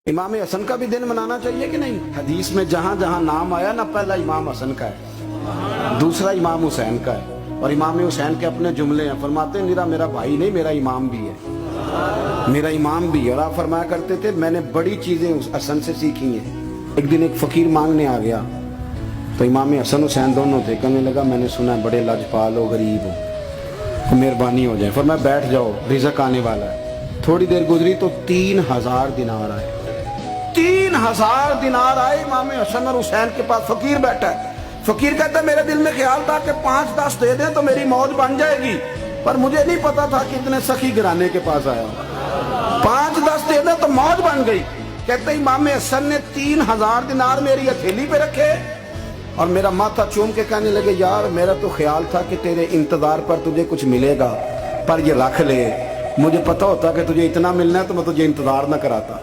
इमाम हसन का भी दिन मनाना चाहिए कि नहीं। हदीस में जहां जहां नाम आया ना, पहला इमाम हसन का है, दूसरा इमाम हुसैन का है, और इमाम हुसैन के अपने जुमले हैं। फरमाते हैं निरा मेरा भाई नहीं, मेरा इमाम भी है, मेरा इमाम भी है। और आप फरमाया करते थे मैंने बड़ी चीजें उस हसन से सीखी हैं। एक दिन एक फकीर मांगने आ गया, तो इमाम हसन हुसैन दोनों थे। कहने लगा मैंने सुना है बड़े लजपाल हो, गरीब हो, तो मेहरबानी हो जाए। फरमाया बैठ जाओ, रिज़्क़ आने वाला है। थोड़ी देर गुजरी तो 3000 दिनार आए। 3000 दिनार आए इमाम हसन और हुसैन के पास। फकीर बैठा है। फकीर कहता है मेरे दिल में ख्याल था कि 5-10 दे दें तो मेरी मौज बन जाएगी, पर मुझे नहीं पता था कि इतने सखी घराने के पास आया। 5-10 दे दें तो मौज बन गई। कहते इमाम हसन ने 3000 दिनार मेरी हथेली पे रखे और मेरा माथा चूम के कहने लगे यार मेरा तो ख्याल था कि तेरे इंतजार पर तुझे कुछ मिलेगा, पर ये रख ले। मुझे पता होता कि तुझे इतना मिलना है तो मैं तुझे इंतजार ना कराता।